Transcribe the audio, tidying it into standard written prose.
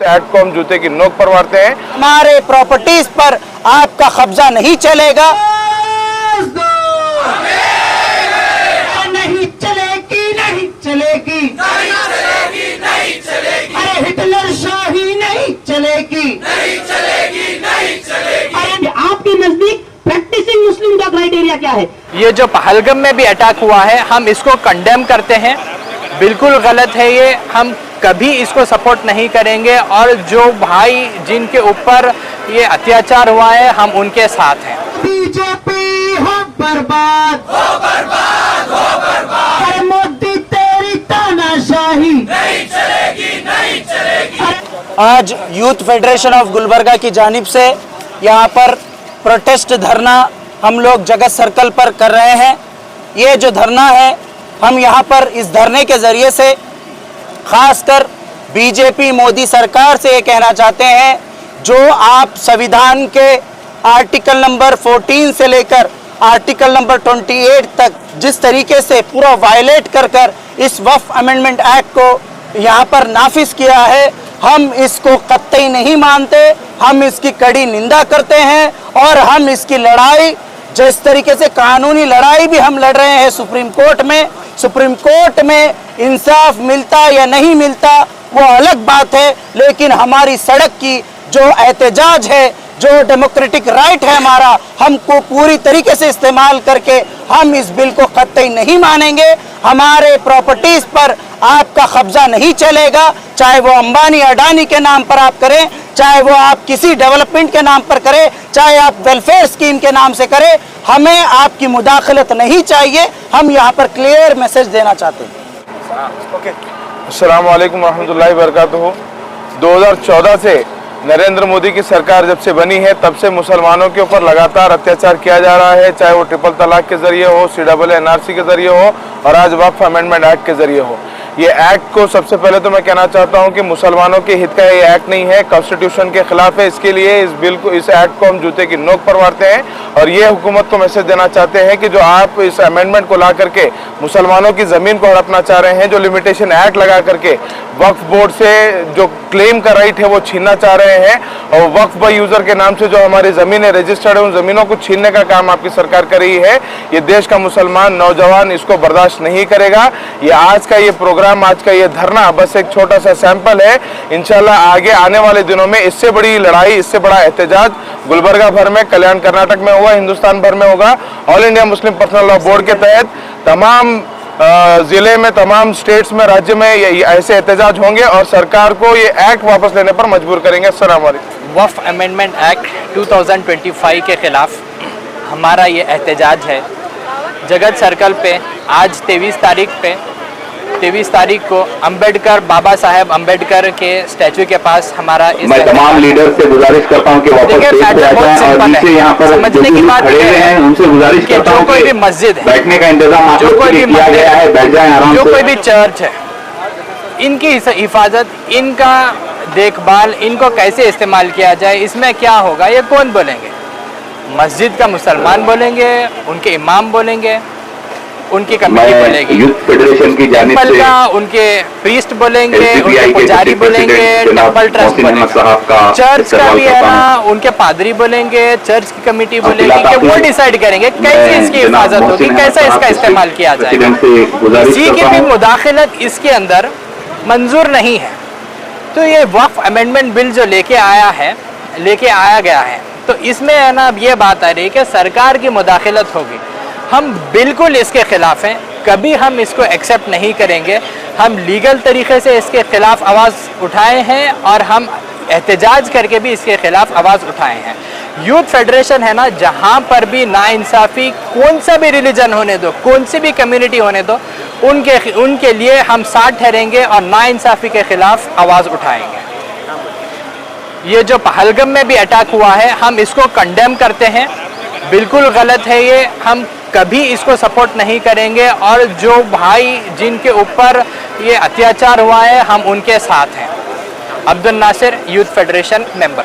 Act को हम जूते की नोक पर मारते हैं। हमारे प्रॉपर्टीज पर आपका कब्जा नहीं चलेगा, नहीं चलेगी, नहीं चलेगी, नहीं चलेगी, नहीं चलेगी। अरे हिटलर शाही नहीं चलेगी, नहीं चलेगी, नहीं चलेगी। अरे आपके नजदीक प्रैक्टिसिंग मुस्लिम का क्राइटेरिया क्या है? ये जो पहलगाम में भी अटैक हुआ है, हम इसको कंडेम करते हैं। बिल्कुल गलत है ये, हम कभी इसको सपोर्ट नहीं करेंगे और जो भाई जिनके ऊपर ये अत्याचार हुआ है हम उनके साथ हैं। बीजेपी हो बर्बाद, हो बर्बाद, हो बर्बाद। अरे मोदी तेरी तानाशाही नहीं चलेगी, नहीं चलेगी। आज यूथ फेडरेशन ऑफ गुलबर्गा की जानिब से यहाँ पर प्रोटेस्ट धरना हम लोग जगत सर्कल पर कर रहे हैं। ये जो धरना है, हम यहाँ पर इस धरने के ज़रिए से खासकर बीजेपी मोदी सरकार से ये कहना चाहते हैं, जो आप संविधान के आर्टिकल नंबर 14 से लेकर आर्टिकल नंबर 28 तक जिस तरीके से पूरा वायलेट कर इस वक्फ अमेंडमेंट एक्ट को यहाँ पर नाफिज किया है, हम इसको कतई नहीं मानते। हम इसकी कड़ी निंदा करते हैं और हम इसकी लड़ाई, जिस तरीके से कानूनी लड़ाई भी हम लड़ रहे हैं सुप्रीम कोर्ट में इंसाफ मिलता या नहीं मिलता वो अलग बात है, लेकिन हमारी सड़क की जो एहतजाज है, जो डेमोक्रेटिक राइट है हमारा, हमको पूरी तरीके से इस्तेमाल करके हम इस बिल को कतई नहीं मानेंगे। हमारे प्रॉपर्टीज पर आपका कब्जा नहीं चलेगा, चाहे वो अंबानी अडानी के नाम पर आप करें, चाहे वो आप किसी डेवलपमेंट के नाम पर करें, चाहे आप वेलफेयर स्कीम के नाम से करें, हमें आपकी मुदाखलत नहीं चाहिए। हम यहाँ पर क्लियर मैसेज देना चाहते हैं। अस्सलाम वालेकुम रहमतुल्लाहि व बरकातुहू। 2014 से नरेंद्र मोदी की सरकार जब से बनी है, तब से मुसलमानों के ऊपर लगातार अत्याचार किया जा रहा है, चाहे वो ट्रिपल तलाक के जरिए हो, CAA-NRC के जरिए हो और आज वक्फ अमेंडमेंट एक्ट के जरिए हो। ये एक्ट को सबसे पहले तो मैं कहना चाहता हूं कि मुसलमानों के हित का ये एक्ट नहीं है, कॉन्स्टिट्यूशन के खिलाफ है। इसके लिए इस बिल को, इस एक्ट को हम जूते की नोक पर मारते हैं और ये हुकूमत को मैसेज देना चाहते हैं कि जो आप इस अमेंडमेंट को ला करके मुसलमानों की ज़मीन को हड़पना चाह रहे हैं, जो लिमिटेशन एक्ट लगा करके वक्फ बोर्ड से जो क्लेम का राइट है वो छीनना चाह रहे हैं और वक्फ बाय यूज़र के नाम से जो हमारी ज़मीनें रजिस्टर्ड है, उन ज़मीनों को छीनने का काम आपकी सरकार कर रही है। ये देश का मुसलमान नौजवान इसको बर्दाश्त नहीं करेगा। ये आज का ये प्रोग्राम, आज का ये धरना बस एक छोटा सा सैंपल है। इंशाल्लाह आगे आने वाले दिनों में इससे बड़ी लड़ाई, इससे बड़ा एहतजाज गुलबर्गा भर में, कल्याण कर्नाटक में होगा, हिंदुस्तान भर में होगा। All India Muslim personal law board के तहत तमाम जिले में, तमाम स्टेट्स में, राज्य में ऐसे एहतजाज होंगे और सरकार को ये एक्ट वापस लेने पर मजबूर करेंगे। अस्सलाम वालेकुम। वक्फ अमेंडमेंट एक्ट 2025 के खिलाफ हमारा ये एहतजाज है। जगत सर्कल पे आज 23 तारीख को अंबेडकर, बाबा साहेब अंबेडकर के स्टैचू के पास हमारा मैं तमाम लीडर से गुजारिश करता हूं कि वापस यहाँ पर समझने की बात है, उनसे गुजारिश करता हूं जो कोई भी मस्जिद है, बैठने का इंतजाम जो कोई भी किया गया है, बैठ जाएं आराम से। जो कोई भी चर्च है, इनकी हिफाजत, इनका देखभाल, इनको कैसे इस्तेमाल किया जाए, इसमें क्या होगा ये कौन बोलेंगे? मस्जिद का मुसलमान बोलेंगे, उनके इमाम बोलेंगे, उनकी कमेटी बोलेगी, यूथ फेडरेशन की जानिब टेंपल से का उनके प्रीस्ट बोलेंगे, उनके पुजारी बोलेंगे, टेंपल ट्रस्ट बोलेंगे, चर्च का भी है ना, उनके पादरी बोलेंगे, चर्च की कमेटी बोलेगी कि वो डिसाइड करेंगे कैसे इसकी हिफाजत होगी, कैसे इसका इस्तेमाल किया जाएगा। किसी की भी मुदाखलत इसके अंदर मंजूर नहीं है। तो ये वक्फ अमेंडमेंट बिल जो लेके आया गया है, तो इसमें है ना, अब ये बात आ रही है कि सरकार की मुदाखलत होगी। हम बिल्कुल इसके खिलाफ हैं, कभी हम इसको एक्सेप्ट नहीं करेंगे। हम लीगल तरीके से इसके खिलाफ आवाज़ उठाए हैं और हम एहतजाज करके भी इसके खिलाफ आवाज़ उठाए हैं। यूथ फेडरेशन है ना, जहाँ पर भी नाइंसाफ़ी, कौन सा भी रिलीजन होने दो, कौन सी भी कम्युनिटी होने दो, उनके लिए हम साथ ठहरेंगे और नाइंसाफ़ी के खिलाफ आवाज़ उठाएंगे। ये जो पहलगाम में भी अटैक हुआ है, हम इसको कंडेम करते हैं। बिल्कुल गलत है ये, हम कभी इसको सपोर्ट नहीं करेंगे और जो भाई जिनके ऊपर ये अत्याचार हुआ है हम उनके साथ हैं। Abdul Nasir, youth federation member.